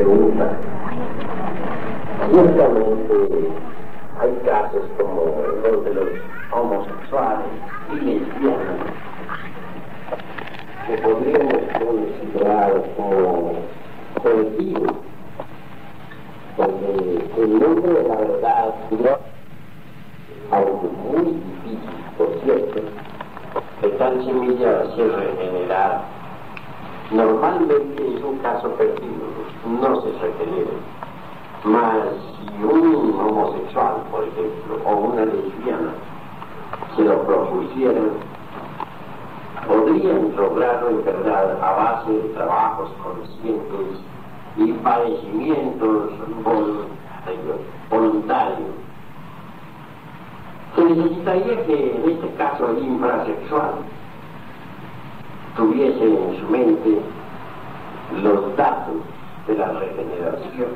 pregunta. Ciertamente hay casos como los de los homosexuales y lesbianas que podríamos considerar como colectivos, porque el nombre de la verdad, aunque muy difícil, por cierto, de tal semilla se regenerar, normalmente es un caso perdido, no se regenera. Mas si un homosexual, por ejemplo, o una lesbiana, se lo propusieran, podrían lograrlo en verdad a base de trabajos conscientes y padecimientos voluntarios. Se necesitaría que en este caso el infrasexual tuviese en su mente los datos de la regeneración.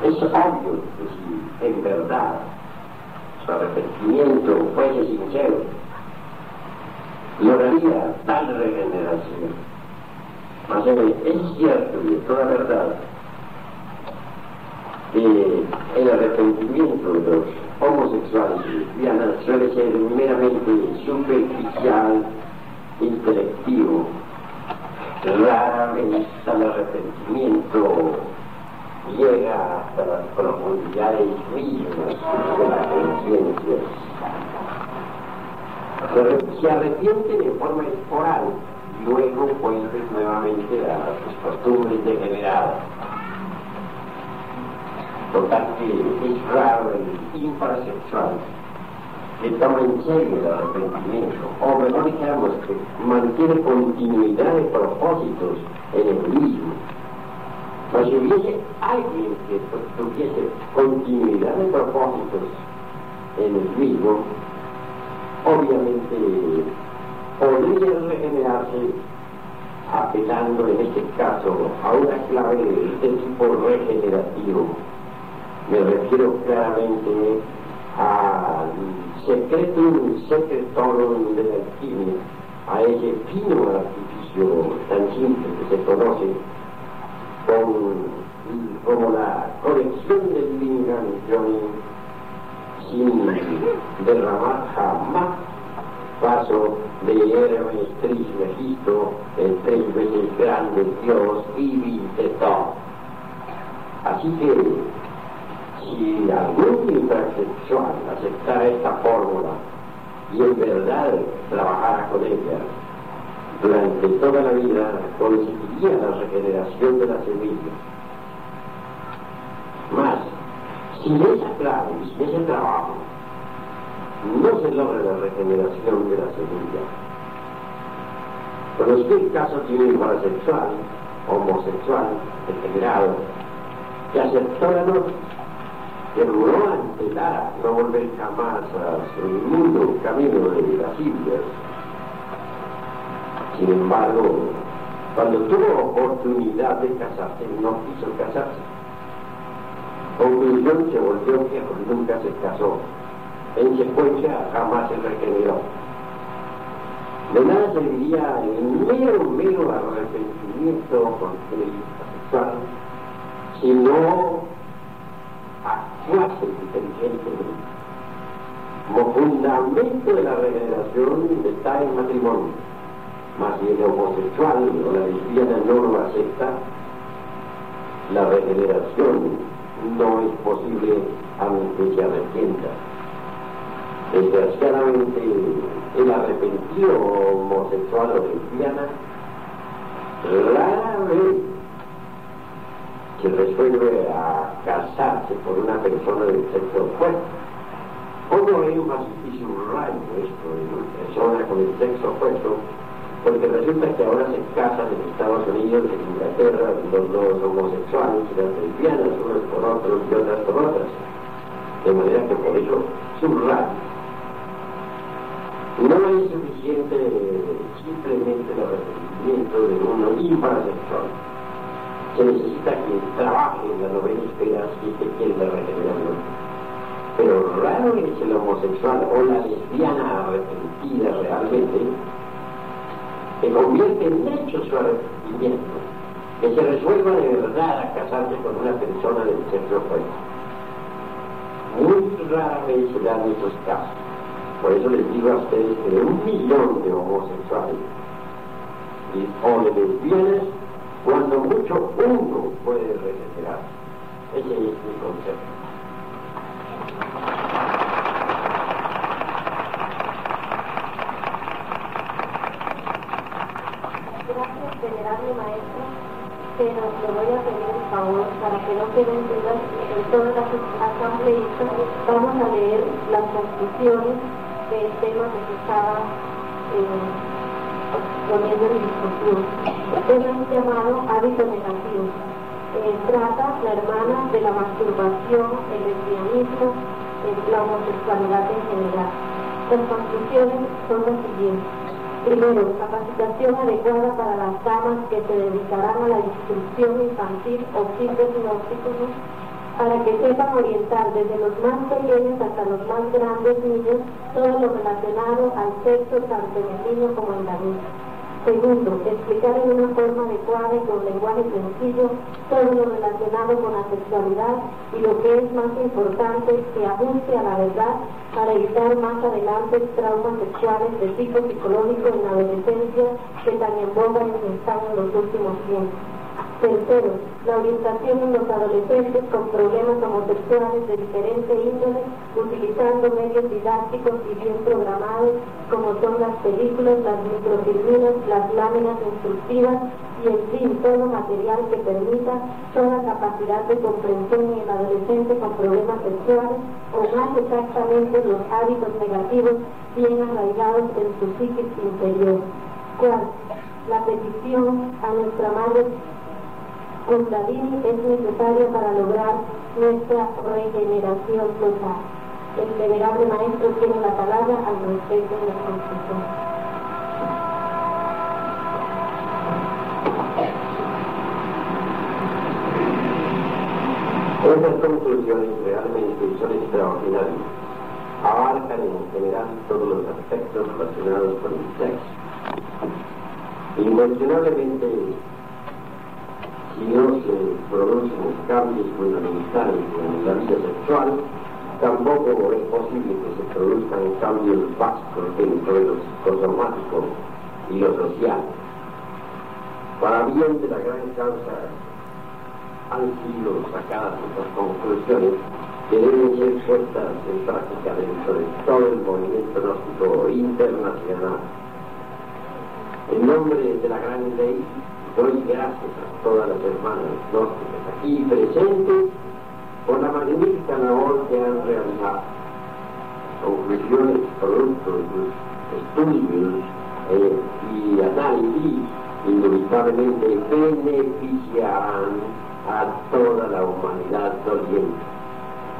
Es obvio que si en verdad su arrepentimiento fuese sincero, lograría tal regeneración. Mas es cierto y de toda verdad que el arrepentimiento de los homosexuales y lesbianas suele ser meramente superficial, intelectivo. Rara vez tal arrepentimiento llega hasta las profundidades mismas de la conciencia. Se arrepiente de forma esporal y luego vuelve nuevamente a sus costumbres degeneradas. Total que es raro el infrasexual que toma en serio el arrepentimiento, o mejor digamos que mantiene continuidad de propósitos en el mismo. Pues si hubiese alguien que tuviese continuidad de propósitos en el mismo, obviamente podría regenerarse apelando en este caso a una clave de tipo regenerativo. Me refiero claramente al secretorum de la alquimia, a ese fino artificio tan simple que se conoce como la colección del Lingam sin derramar jamás vaso de Hermes Trismegisto, el 3 veces grande Dios y Vintetón. Así que si algún intersexual aceptara esta fórmula y en verdad trabajara con ella, durante toda la vida conseguiría la regeneración de la semilla. Mas, sin esa clave, sin ese trabajo, no se logra la regeneración de la semilla. Conozco el caso de un infrasexual, homosexual, degenerado, que aceptó la noche, que juró ante Lara no volver jamás a su inmundo camino de las Indias. Sin embargo, cuando tuvo oportunidad de casarse, no quiso casarse. Conclusión, se volvió viejo y nunca se casó. En secuencia, jamás se regeneró. De nada serviría el mero arrepentimiento con el sexual si no actuase inteligentemente como fundamento de la regeneración de tal matrimonio. Mas si el homosexual o la lesbiana no lo acepta, la regeneración no es posible aunque se arrepienta. Desgraciadamente, el arrepentido homosexual o lesbiana rara vez se resuelve a casarse por una persona del sexo opuesto. Pongo énfasis y subrayo esto en persona con el sexo opuesto, porque resulta que ahora se casan en Estados Unidos, en Inglaterra, los homosexuales y las lesbianas, unos por otros y otras por otras. De manera que por eso subrayo. No es suficiente simplemente el arrepentimiento de uno infrasexual. Se necesita que trabaje en la novena esfera si se quiere la regeneración. Pero raro es el homosexual o la lesbiana arrepentida realmente que convierte en hecho su arrepentimiento, que que se resuelva de verdad a casarse con una persona del sexo opuesto. Muy rara vez se dan esos casos. Por eso les digo a ustedes que de 1 millón de homosexuales o de lesbianas, cuando mucho uno puede regenerar. Ese es mi concepto. Gracias, venerable maestro, pero le voy a pedir un favor para que no queden dudas en todas las asambleístas. Vamos a leer las conclusiones del tema que se estaba poniendo en discusión. El tema es llamado hábito negativo. Trata la hermana de la masturbación, el lesbianismo, la homosexualidad en general. Las conclusiones son las siguientes. Primero, capacitación adecuada para las damas que se dedicarán a la instrucción infantil o simples gnósticos, para que sepan orientar desde los más pequeños hasta los más grandes niños todo lo relacionado al sexo tanto en el niño como en la niña. Segundo, explicar en una forma adecuada y con lenguaje sencillo todo lo relacionado con la sexualidad y lo que es más importante, que ajuste a la verdad para evitar más adelante traumas sexuales de tipo psicológico en la adolescencia que tan en boga están en los últimos tiempos. Tercero, la orientación en los adolescentes con problemas homosexuales de diferente índole, utilizando medios didácticos y bien programados, como son las películas, las microfilminas, las láminas instructivas y en fin, todo material que permita toda capacidad de comprensión en el adolescente con problemas sexuales o más exactamente los hábitos negativos bien arraigados en su psiquis interior. Cuarto, la petición a nuestra Madre Kundalini es necesaria para lograr nuestra regeneración total. El venerable maestro tiene la palabra al respecto de la conclusión. Estas conclusiones realmente son extraordinarias. Abarcan en general todos los aspectos relacionados con el sexo. Incuestionablemente, si no se producen cambios fundamentales en la vida sexual, tampoco es posible que se produzcan cambios básicos dentro de lo psicosomático y lo social. Para bien de la gran causa han sido sacadas estas conclusiones que deben ser puestas en práctica dentro de todo el movimiento gnóstico internacional. En nombre de la gran ley, doy gracias a todas las hermanas gnósticas aquí presentes por la magnífica labor que han realizado. Conclusiones producto de sus estudios y análisis indubitablemente beneficiarán a toda la humanidad doliente.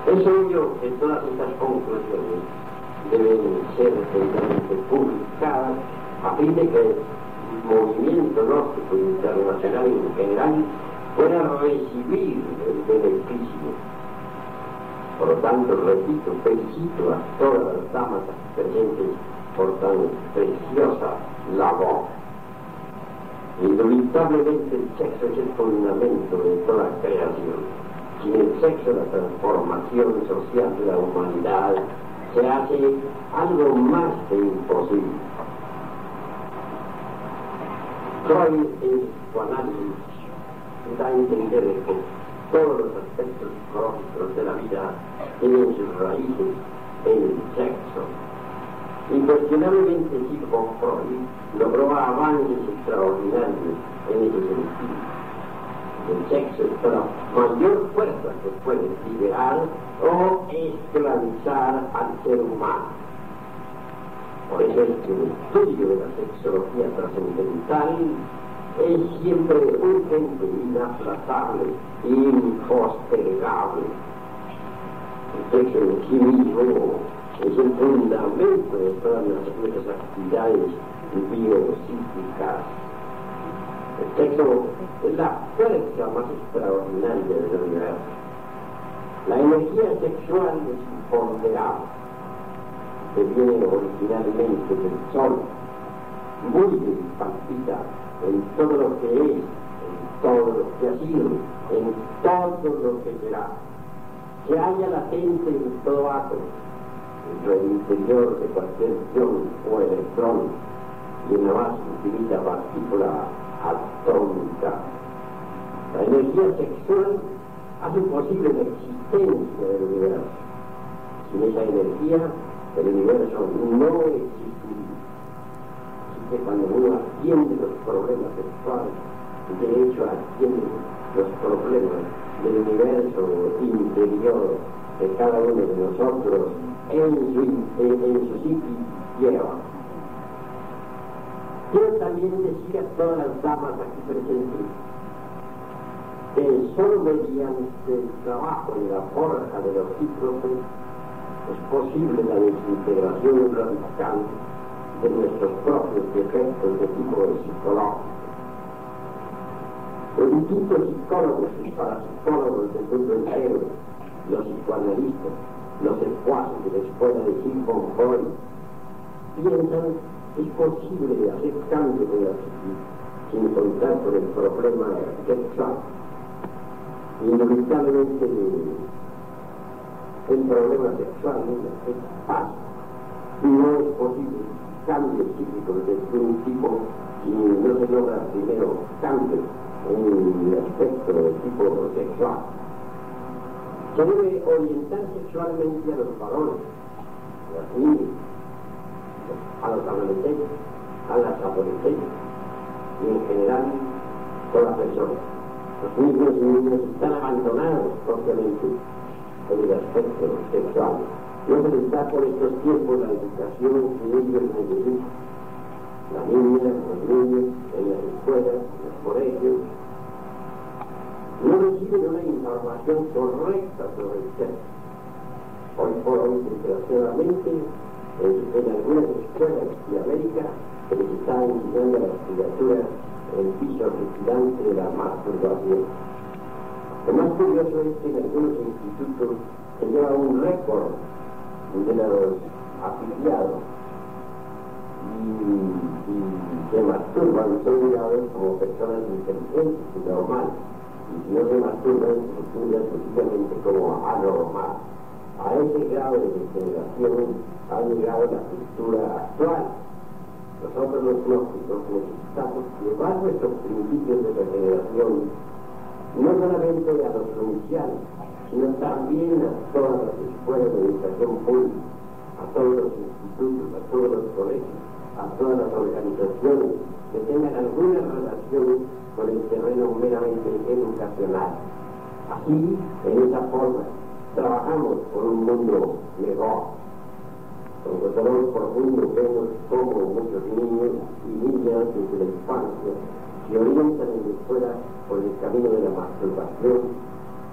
Es obvio que todas estas conclusiones deben ser debidamente publicadas a fin de que movimiento gnóstico internacional en general pueda recibir el beneficio. Por lo tanto, repito, felicito a todas las damas presentes por tan preciosa labor. Indubitablemente el sexo es el fundamento de toda creación. Sin el sexo la transformación social de la humanidad se hace algo más que imposible. Freud en su análisis da a entender que todos los aspectos psicológicos de la vida tienen sus raíces en el sexo. Incuestionablemente Sigmund Freud logró avances extraordinarios en ese sentido. El sexo es la mayor fuerza que puede liberar o esclavizar al ser humano. Por eso es que el estudio de la sexología trascendental es siempre urgente, inaplazable, impostergable. El sexo en sí mismo es el fundamento de todas nuestras actividades biopsíquicas. El sexo es la fuerza más extraordinaria del universo. La energía sexual es imponderable, que viene originalmente del sol, muy palpita en todo lo que es, en todo lo decir en todo lo que será, que haya latente en todo átomo, dentro del interior de cualquier ion o electrón, y en la más infinita partícula atómica. La energía sexual hace posible la existencia del universo. Sin esa energía, el universo no existiría. Así que cuando uno atiende los problemas sexuales, de hecho atiende los problemas del universo interior de cada uno de nosotros en su sitio lleva. Quiero también decir a todas las damas aquí presentes que solo mediante el trabajo y la forja de los cíclopes es posible la desintegración radical de nuestros propios defectos de tipo psicológico. Los distintos psicólogos y parapsicólogos del mundo entero, los psicoanalistas, los secuaces de la escuela de Sigmund Freud, piensan que es posible hacer cambios en la psique sin contar con el problema sexual. Inevitablemente el problema sexual es fácil. No es posible cambios psíquicos de un tipo si no se logra primero cambios en el aspecto del tipo sexual. Se debe orientar sexualmente a los varones, a las niñas, a los adolescentes, a las adolescentes y en general con las personas. Los niños y niñas están abandonados propiamente en el aspecto sexual. No se les da por estos tiempos la educación que ellos necesitan. Las niñas, los niños, en las escuelas, en los colegios, no reciben una información correcta sobre el sexo. Hoy por hoy, desgraciadamente, en algunas escuelas de América se les está enseñando a las criaturas el piso retirante de la masturbación. Lo más curioso es que en algunos institutos se lleva un récord de los afiliados y se masturban, son mirados como personas inteligentes y normales, y si no se masturban, se estudian sencillamente como anormal. A ese grado de degeneración ha llegado la cultura actual. Nosotros los gnósticos necesitamos llevar nuestros principios de regeneración no solamente a los provinciales, sino también a todas las escuelas de educación pública, a todos los institutos, a todos los colegios, a todas las organizaciones que tengan alguna relación con el terreno meramente educacional. Así, en esa forma, trabajamos por un mundo mejor. Con los dolores profundos vemos cómo muchos niños y niñas desde la infancia se orientan en la escuela por el camino de la masturbación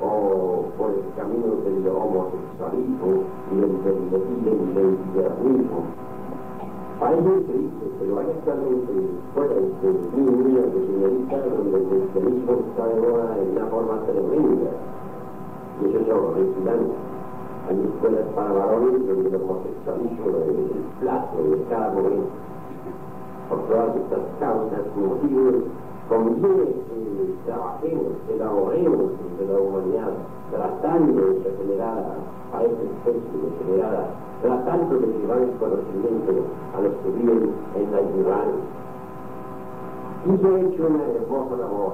o por el camino del homosexualismo y del lesbianismo. Parece increíble, pero hay actualmente escuelas de niños, de señoritas, donde el lesbianismo está de moda de una forma tremenda. Y eso es horripilante. Hay escuelas para varones donde el homosexualismo es el plato de cada momento. Por todas estas causas y motivos, conviene que trabajemos, que elaboremos desde la humanidad, tratando de regenerar a esta especie degenerada, tratando de llevar el conocimiento a los que viven en la ignorancia. Y yo he hecho una hermosa labor.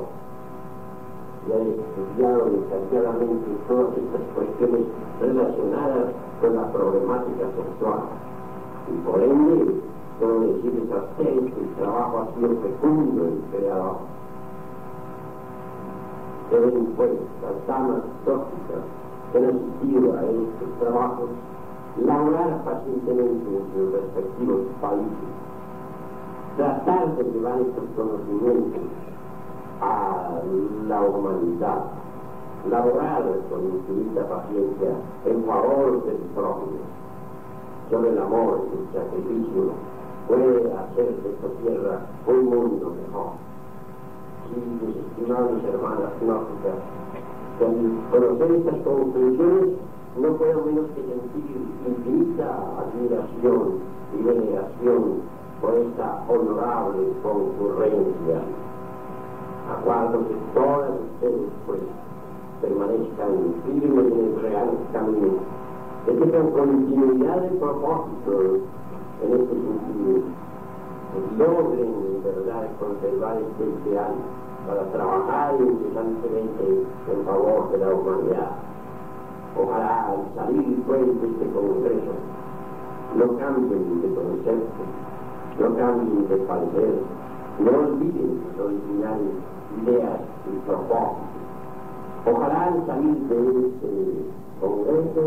Y he estudiado detalladamente todas estas cuestiones relacionadas con la problemática sexual. Y por ende, puedo decirles a ustedes que el trabajo ha sido fecundo y creador. Deben pues las damas tóxicas que han asistido a estos trabajos laborar pacientemente en sus respectivos países, tratar de llevar estos conocimientos a la humanidad, laborar con infinita paciencia en favor del prójimo. Solo el amor y el sacrificio puede hacer de esta tierra un mundo mejor. Sí, mis estimadas hermanas gnósticas, que al conocer estas conclusiones no puedo menos que sentir infinita admiración y veneración por esta honorable concurrencia. Aguardo que todas ustedes pues permanezcan firmes en el real camino, que tengan continuidad de propósitos en este sentido, que logren en verdad conservar este ideal para trabajar incesantemente en favor de la humanidad. Ojalá al salir pues de este congreso no cambien de concepto, no cambien de parecer, no olviden sus originales ideas y propósitos. Ojalá al salir de este congreso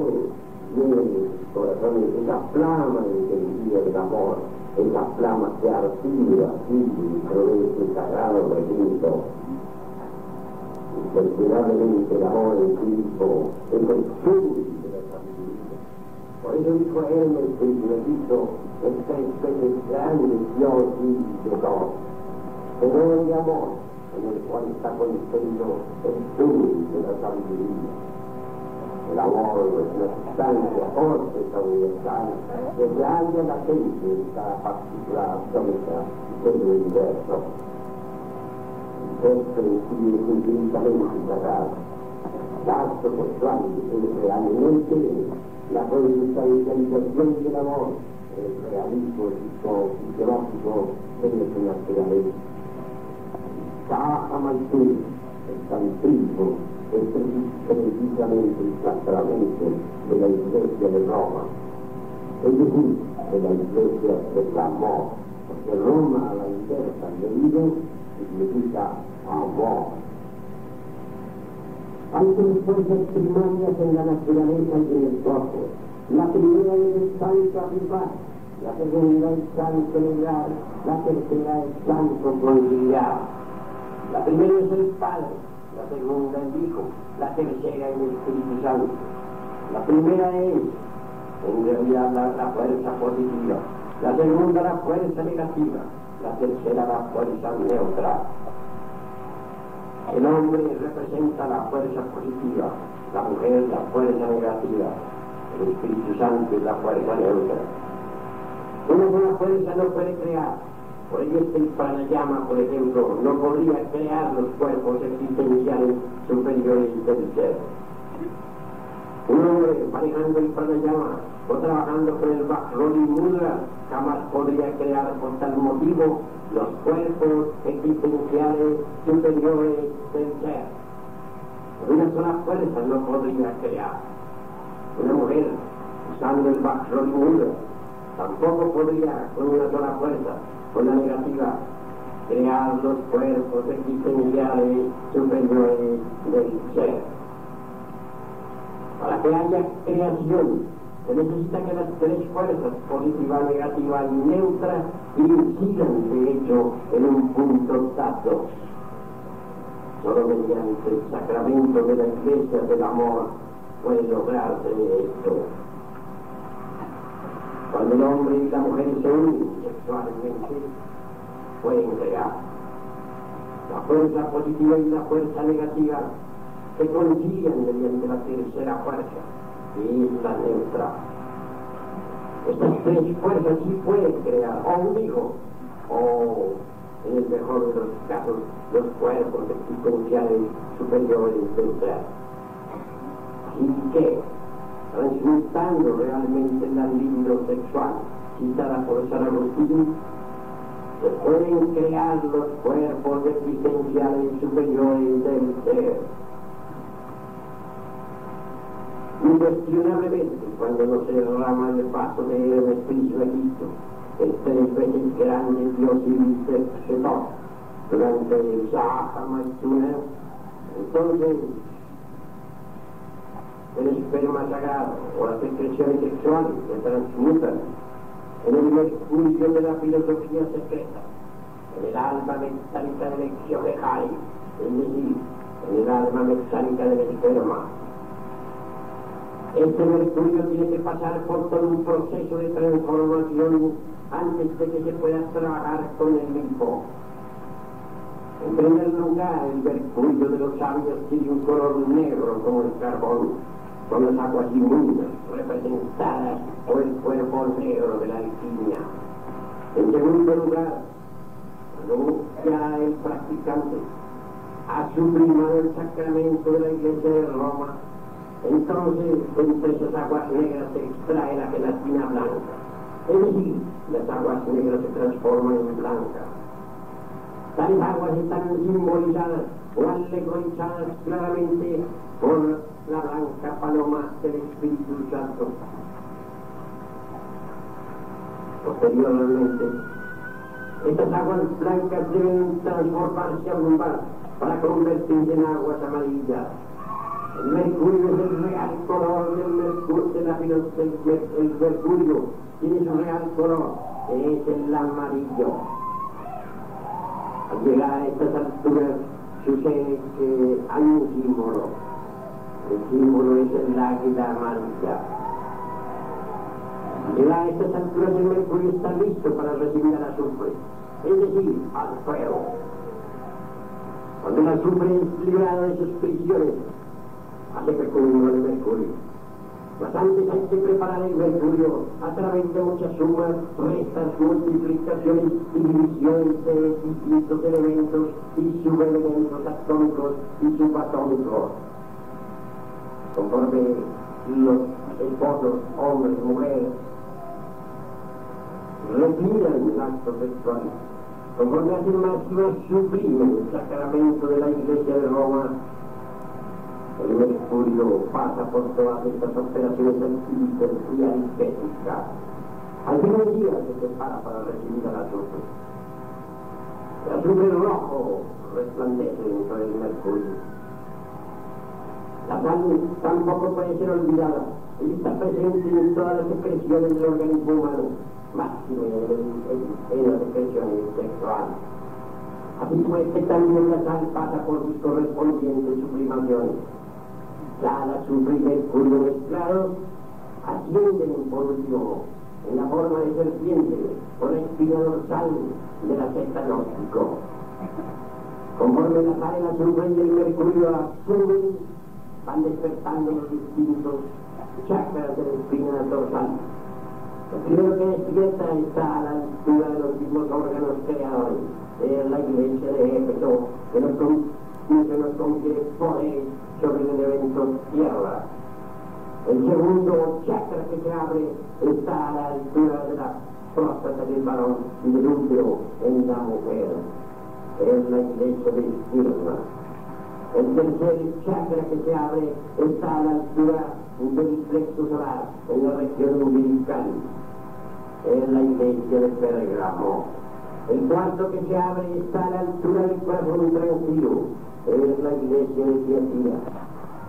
llenen sus corazones esa flama encendida del amor, esa flama que arcilla así dentro de este sagrado recinto. Incuestionablemente el amor en Cristo es el fin de la sabiduría. Por eso dijo Hermes Trismegisto, el 3 veces grande Dios y de todos. Pero el amor en el cual está contenido el fin de la sabiduría. El amor es una sustancia óptica universal que irradia la gente en cada particular atómica del universo. Esto incluye infinitamente sagrado. El acto sexual es realmente la potencialización del amor, el realismo fisiológico de la naturaleza. Caja Maitú, el tantrismo, es precisamente el sacramento de la Iglesia de Roma, es decir, de la Iglesia del amor, porque Roma a la inversa leído significa amor. Hay tres fuerzas primarias en la naturaleza y en el cuerpo. La primera es el santo arribar, la segunda es santo negar, la tercera es santo conciliar. La primera es el Padre, la segunda el Hijo, la tercera es el Espíritu Santo. La primera es, en realidad, la fuerza positiva, la segunda la fuerza negativa, la tercera la fuerza neutral. El hombre representa la fuerza positiva, la mujer la fuerza negativa, el Espíritu Santo es la fuerza neutra. Una sola fuerza no puede crear. Por ello es que el pranayama, por ejemplo, no podría crear los cuerpos existenciales superiores del ser. Un hombre manejando el pranayama o trabajando con el Vajroli Mudra jamás podría crear por tal motivo los cuerpos existenciales superiores del ser. Una sola fuerza no podría crear. Una mujer usando el Vajroli Mudra tampoco podría con una sola fuerza, con la negativa, crear los cuerpos existenciales superiores del ser. Para que haya creación, se necesita que las tres fuerzas, positiva, negativa y neutra, incidan de hecho en un punto exacto. Solo mediante el sacramento de la Iglesia del amor puede lograrse esto. Cuando el hombre y la mujer se unen sexualmente, pueden crear. La fuerza positiva y la fuerza negativa se concilian mediante la tercera fuerza, que es la neutra. Estas tres fuerzas sí pueden crear o un hijo, o, en el mejor de los casos, los cuerpos existenciales superiores del ser. Así que, transmutando realmente la libido sexual citada por San Agustín, se pueden crear los cuerpos existenciales superiores del ser. Incuestionablemente, cuando no se derrama el paso de Hermes Trismegisto, el 3 veces grande Dios y de todo, durante el Saha Maituna, entonces el esperma sagrado o las secreciones sexuales se transmutan en el mercurio de la filosofía secreta, en el alma mecánica del Exiogeari, es decir, en el alma mecánica del esperma. Este mercurio tiene que pasar por todo un proceso de transformación antes de que se pueda trabajar con el limpo. En primer lugar, el mercurio de los sabios tiene un color negro como el carbón, con las aguas inmundas representadas por el cuerpo negro de la alquimia. En segundo lugar, cuando ya el practicante ha sublimado el sacramento de la Iglesia de Roma. Entonces, entre esas aguas negras se extrae la gelatina blanca. Es decir, las aguas negras se transforman en blancas. Tales aguas están simbolizadas o alegorizadas claramente por la blanca paloma del Espíritu Santo. Posteriormente, estas aguas blancas deben transformarse a un bar para convertirse en aguas amarillas. El mercurio es el real color del mercurio, el mercurio tiene su real color, que es el amarillo. Al llegar a estas alturas sucede que hay un símbolo. El símbolo es el águila amarilla. Al llegar a estas alturas el mercurio está listo para recibir al azufre, es decir, al fuego. Cuando el azufre es liberado de sus prisiones, hace fecundar el mercurio. Mas antes hay que preparar el mercurio a través de muchas sumas, restas, multiplicaciones y divisiones de distintos elementos y subelementos atómicos y subatómicos. Conforme los esposos, hombres, mujeres, replican el acto sexual, conforme hacen más sublime el sacramento de la Iglesia de Roma, el mercurio pasa por todas estas operaciones alquímicas y aritméticas. Al primer día se prepara para recibir al azufre. El azufre rojo resplandece dentro del mercurio. La sal tampoco puede ser olvidada. Ella está presente en todas las secreciones del organismo humano, máximo en las secreciones sexuales. Así pues que también la sal pasa por sus correspondientes sublimaciones. Sal, azufre y mercurio mezclados ascienden por último en la forma de serpiente por la espina dorsal de la seta gnóstico. Conforme la sal, el azufre y el mercurio suben, van despertando los distintos chakras de la espina dorsal. Lo primero que despierta está a la altura de los mismos órganos creadores de la Iglesia de Éfeso, que nos confiere poder sobre el elemento tierra. El segundo chakra que se abre está a la altura de la próstata del varón y del útero en la mujer, en la Iglesia de Esmirna. El tercer chakra que se abre está a la altura del plexo solar, en la región umbilical, en la Iglesia de Pérgamo. El cuarto que se abre está a la altura del corazón tranquilo, en la Iglesia de Tiatira.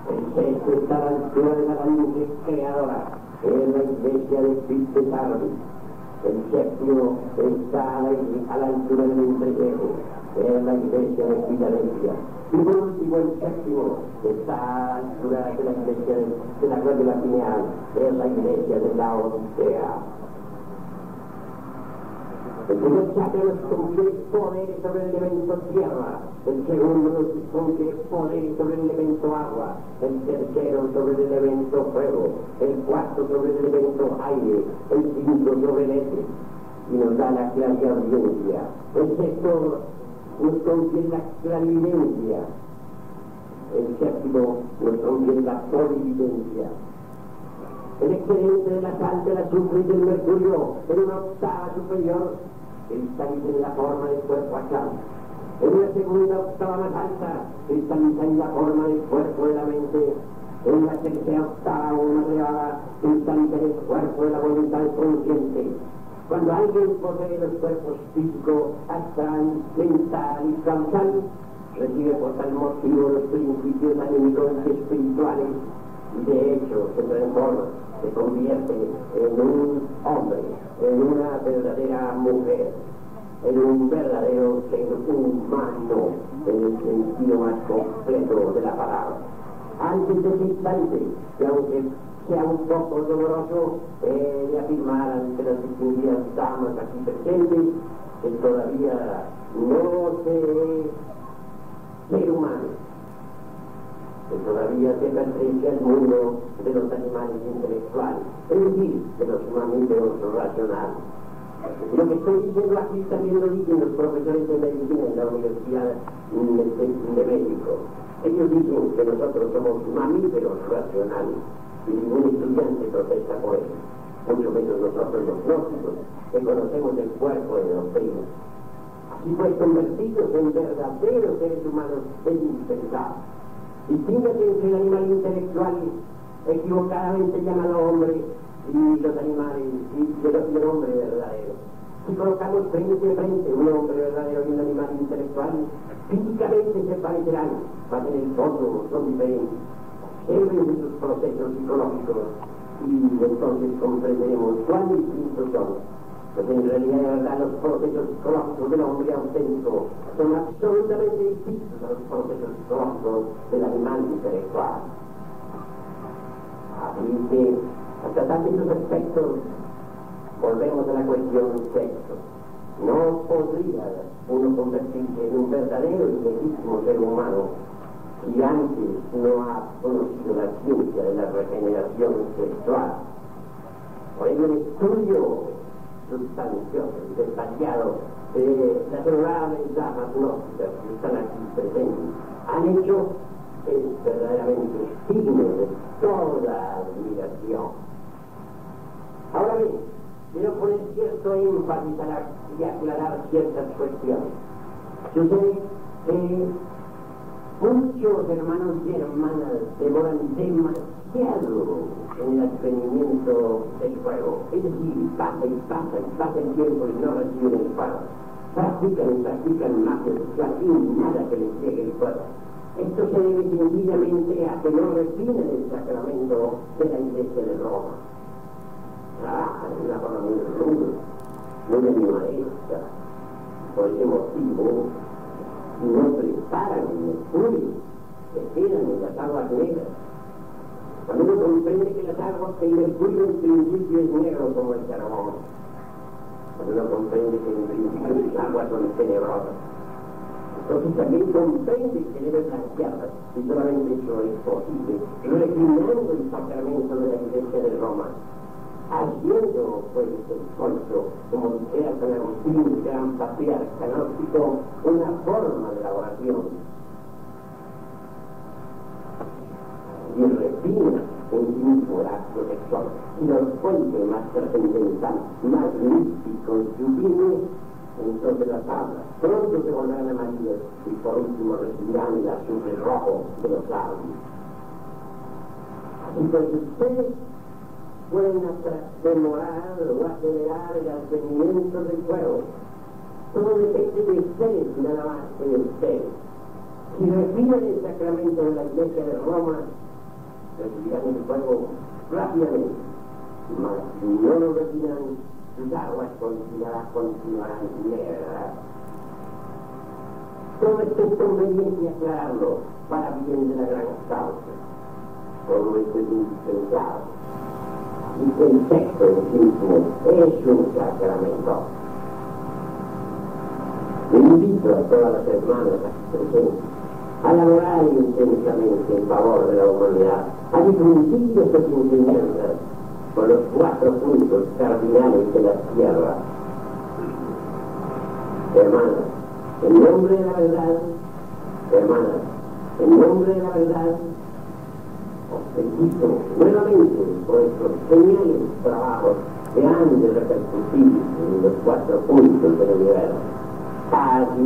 El sexto está a la altura de la laringe creadora, en la Iglesia de Pitesardi. El séptimo está a la altura del entrecejo, en la Iglesia de Filadelfia. Y por último, el séptimo está a la altura de la Iglesia de la glóndula pineal, en la Iglesia de Laodicea. El primer chakra nos confiere poder sobre el elemento tierra, el segundo nos confiere poder sobre el elemento agua, el tercero sobre el elemento fuego, el cuarto sobre el elemento aire, el quinto sobre el éter, y nos da la clariaudiencia. El sexto nos confiere la clarividencia, el séptimo nos confiere la polividencia. El excedente de la sal, del azufre y del mercurio en una octava superior cristaliza en la forma del cuerpo astral. En una segunda octava más alta cristaliza en la forma del cuerpo de la mente. En la tercera octava o más elevada cristaliza en el cuerpo de la voluntad consciente. Cuando alguien posee los cuerpos físico, astral, mental y causal, recibe por tal motivo los principios anímicos y espirituales y de hecho se transforma, se convierte en un hombre, en una verdadera mujer, en un verdadero ser humano, en el sentido más completo de la palabra. Antes de ese instante, que aunque sea un poco doloroso de afirmar ante las distinguidas damas aquí presentes, que todavía no se es ser humano, que todavía se pertenece al mundo de los animales intelectuales, es decir, de los mamíferos racionales. Lo que estoy diciendo aquí también lo dicen los profesores de medicina en la Universidad de México. Ellos dicen que nosotros somos mamíferos racionales y ningún estudiante protesta por eso. Mucho menos nosotros los gnósticos, que conocemos el cuerpo de los primos. Así pues, convertidos en verdaderos seres humanos es indispensable. Distíngase entre el animal intelectual equivocadamente llamado hombre y los animales y el hombre verdadero. Si colocamos frente a frente un hombre verdadero y un animal intelectual, físicamente se parecerán, mas en el fondo son diferentes. Observen sus procesos psicológicos y entonces comprenderemos cuán distintos son. Pues en realidad, de verdad, los procesos psicológicos del hombre auténtico son absolutamente distintos a los procesos psicológicos del animal intelectual. Así que, a tratar de esos aspectos, volvemos a la cuestión sexo. No podría uno convertirse en un verdadero y legítimo ser humano si antes no ha conocido la ciencia de la regeneración sexual. Por ello, el estudio sustancioso y detallado de las honorables damas gnósticas que están aquí presentes han hecho es verdaderamente digno de toda admiración. Ahora bien, quiero poner cierto énfasis y aclarar ciertas cuestiones. Sucede que muchos hermanos y hermanas demoran demasiado en el advenimiento del fuego. Es decir, pasa el tiempo y no reciben el fuego. Practican magia sexual y nada que les llegue el fuego. Esto se debe sencillamente a que no reciben el sacramento de la Iglesia de Roma. Es una forma muy ruda, muy animalesca. Por ese motivo, no preparan el estudio, se quedan en las aguas negras. Cuando uno comprende que las aguas de Mercurio en principio es negro como el carbón, cuando uno comprende que en principio las aguas son tenebrosas, entonces también comprende que debe blanquearlas, y solamente eso es posible, refinando el sacramento de la Iglesia de Roma, haciendo pues el esfuerzo, como dijera San Agustín, gran patriarca gnóstico, una forma de la oración. Y refina en sí mismo el acto sexual y los vuelve más trascendental, más místico y sublime. Entonces las hablas pronto se volverán amarillas y por último recibirán el azul rojo de los labios. Así pues, ustedes pueden demorar o acelerar el advenimiento del fuego. Todo depende de ustedes, nada más de ustedes. Si refinan el sacramento de la Iglesia de Roma, recibirán el fuego rápidamente, mas si no lo retiran, sus aguas continuarán negras. Todo esto es conveniente aclararlo para bien de la gran causa. Todo esto es indispensable. Y que el sexo en sí mismo es un sacramento. Invito a todas las hermanas presentes a laborar intensamente en favor de la humanidad, a difundir estas enseñanzas con los 4 puntos cardinales de la tierra. Hermanas, en nombre de la verdad, hermanas, en nombre de la verdad, os felicito nuevamente por estos geniales trabajos que han de repercutir en los 4 puntos del universo. Paz y